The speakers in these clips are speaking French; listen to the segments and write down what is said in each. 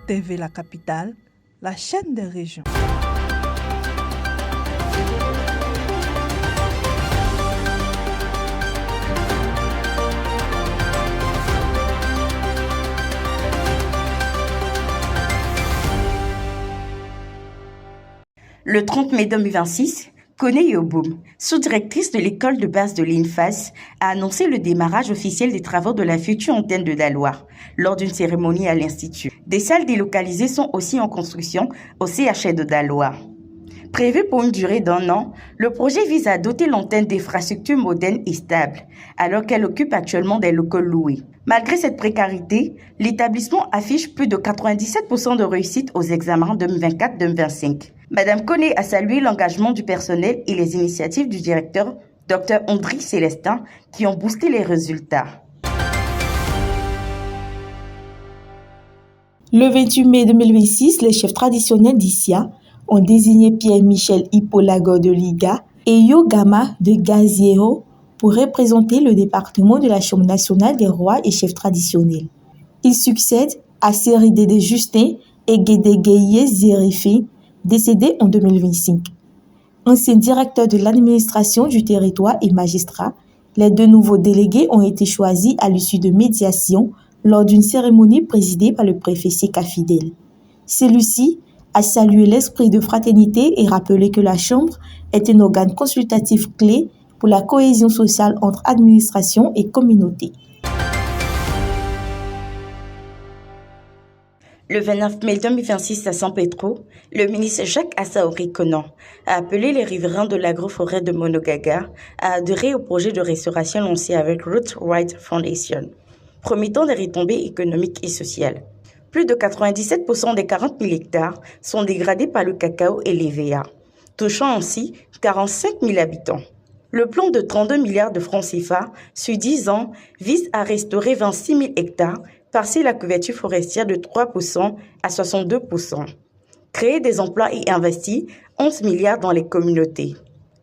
TV La Capitale, la chaîne des régions. Le 30 mai 2026, Koné Yoboum, sous-directrice de l'école de base de l'INFAS, a annoncé le démarrage officiel des travaux de la future antenne de Daloa lors d'une cérémonie à l'Institut. Des salles délocalisées sont aussi en construction au CHR de Daloa. Prévu pour une durée d'1 an, le projet vise à doter l'antenne d'infrastructures modernes et stables, alors qu'elle occupe actuellement des locaux loués. Malgré cette précarité, l'établissement affiche plus de 97% de réussite aux examens 2024-2025. Madame Koné a salué l'engagement du personnel et les initiatives du directeur, Dr Andri Célestin, qui ont boosté les résultats. Le 28 mai 2026, les chefs traditionnels d'Issia ont désigné Pierre-Michel Hippolyte de Liga et Yogama de Gaziero pour représenter le département de la Chambre nationale des rois et chefs traditionnels. Ils succèdent à Séridé Justin et Gédégueye Zérifi, décédés en 2025. Ancien directeur de l'administration du territoire et magistrat, les 2 nouveaux délégués ont été choisis à l'issue de médiation lors d'une cérémonie présidée par le préfet Seka Fidèle. Celui-ci a salué l'esprit de fraternité et rappelé que la Chambre est un organe consultatif clé pour la cohésion sociale entre administration et communauté. Le 29 mai 2026 à San Pedro, le ministre Jacques Assaouri Conan a appelé les riverains de l'agroforêt de Monogaga à adhérer au projet de restauration lancé avec Root Right Foundation, promettant des retombées économiques et sociales. Plus de 97% des 40 000 hectares sont dégradés par le cacao et l'EVA, touchant ainsi 45 000 habitants. Le plan de 32 milliards de francs CFA sur 10 ans vise à restaurer 26 000 hectares, passer la couverture forestière de 3% à 62%, créer des emplois et investir 11 milliards dans les communautés.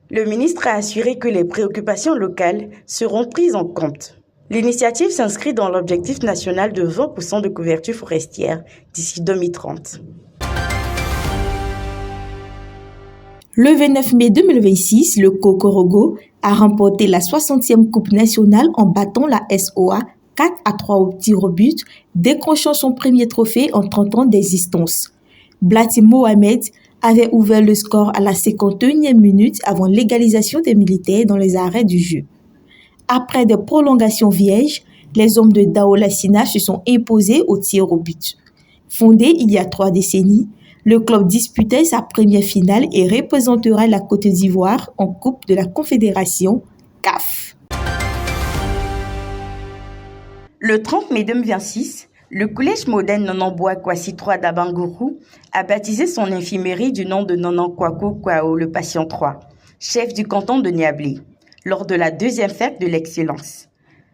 Le ministre a assuré que les préoccupations locales seront prises en compte. L'initiative s'inscrit dans l'objectif national de 20% de couverture forestière d'ici 2030. Le 29 mai 2026, le Kokorogo a remporté la 60e Coupe nationale en battant la SOA 4-3 au tir au but, décrochant son premier trophée en 30 ans d'existence. Blati Mohamed avait ouvert le score à la 51e minute avant l'égalisation des militaires dans les arrêts du jeu. Après des prolongations vierges, les hommes de Daola Sina se sont imposés au tir au but. Fondé il y a 3 décennies, le club disputait sa première finale et représentera la Côte d'Ivoire en Coupe de la Confédération CAF. Le 30 mai 2026, le collège moderne Nonamboa Kwasi 3 d'Abangourou a baptisé son infirmerie du nom de Nonan Kwaku Kwao le patient 3, chef du canton de Niablé, lors de la 2e fête de l'excellence.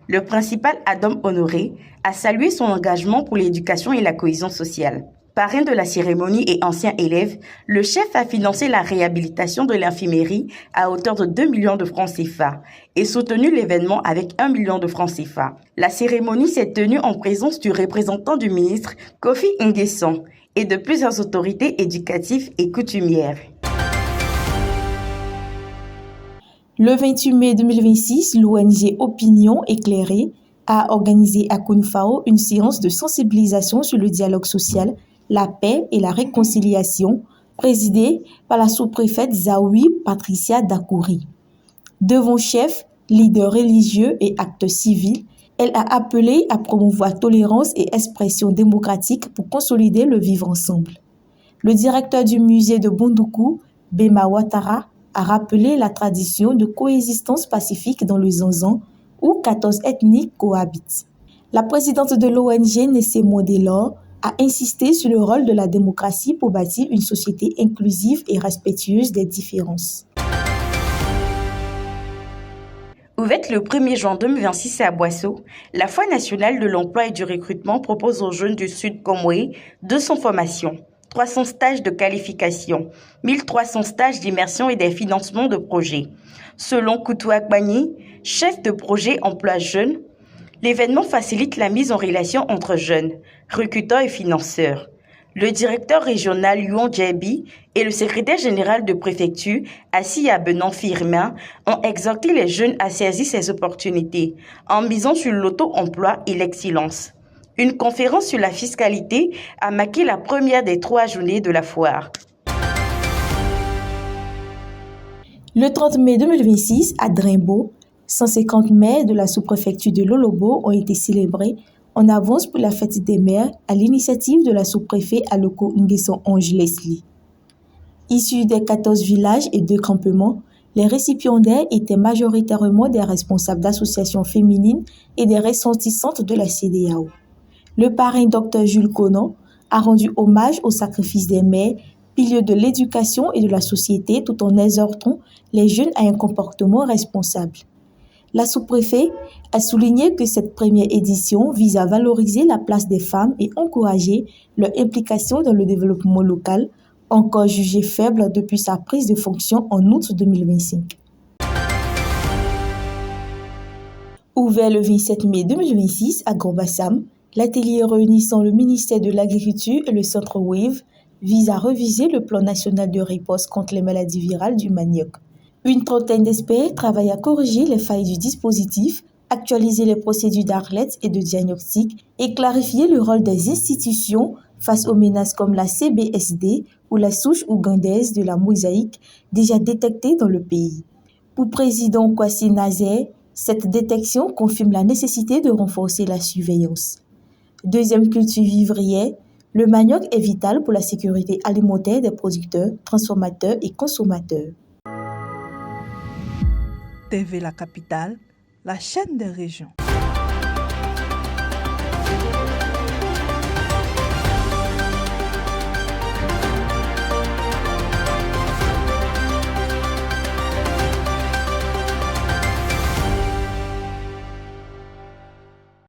Le principal Adam Honoré a salué son engagement pour l'éducation et la cohésion sociale. Parrain de la cérémonie et ancien élève, le chef a financé la réhabilitation de l'infirmerie à hauteur de 2 millions de francs CFA et soutenu l'événement avec 1 million de francs CFA. La cérémonie s'est tenue en présence du représentant du ministre Kofi Nguesson et de plusieurs autorités éducatives et coutumières. Le 28 mai 2026, l'ONG Opinion Éclairée a organisé à Kounfao une séance de sensibilisation sur le dialogue social, la paix et la réconciliation, présidée par la sous-préfète Zawi Patricia Dakouri. Devant chefs, leaders religieux et acteurs civils, elle a appelé à promouvoir tolérance et expression démocratique pour consolider le vivre ensemble. Le directeur du musée de Bondoukou, Bema Ouattara, a rappelé la tradition de coexistence pacifique dans le Zanzan, où 14 ethnies cohabitent. La présidente de l'ONG, Nessé Mondelor, a insisté sur le rôle de la démocratie pour bâtir une société inclusive et respectueuse des différences. Ouverte le 1er juin 2026 à Boisseau, la Foire nationale de l'emploi et du recrutement propose aux jeunes du Sud Comoué 200 formations, 300 stages de qualification, 1300 stages d'immersion et des financements de projets. Selon Koutou Akbani, chef de projet emploi jeune, l'événement facilite la mise en relation entre jeunes, recruteurs et financeurs. Le directeur régional Yuan Djebi et le secrétaire général de préfecture, Assia Benon Firmin, ont exhorté les jeunes à saisir ces opportunités en misant sur l'auto-emploi et l'excellence. Une conférence sur la fiscalité a marqué la première des 3 journées de la foire. Le 30 mai 2026, à Drimbo, 150 maires de la sous-préfecture de Lolobo ont été célébrés en avance pour la fête des mères à l'initiative de la sous-préfet Aloko Nguesson Ange Leslie. Issus des 14 villages et 2 campements, les récipiendaires étaient majoritairement des responsables d'associations féminines et des ressortissantes de la CEDEAO. Le parrain Dr Jules Conan a rendu hommage au sacrifice des mères, piliers de l'éducation et de la société, tout en exhortant les jeunes à un comportement responsable. La sous-préfète a souligné que cette première édition vise à valoriser la place des femmes et encourager leur implication dans le développement local, encore jugé faible depuis sa prise de fonction en août 2025. Ouvert le 27 mai 2026 à Grand-Bassam, l'atelier réunissant le ministère de l'Agriculture et le Centre WAVE vise à reviser le plan national de riposte contre les maladies virales du manioc. Une trentaine d'experts travaillent à corriger les failles du dispositif, actualiser les procédures d'alerte et de diagnostic et clarifier le rôle des institutions face aux menaces comme la CBSD ou la souche ougandaise de la mosaïque déjà détectée dans le pays. Pour président Kwasi Nazer, cette détection confirme la nécessité de renforcer la surveillance. Deuxième culture vivrière, le manioc est vital pour la sécurité alimentaire des producteurs, transformateurs et consommateurs. TV La Capitale, la chaîne des régions.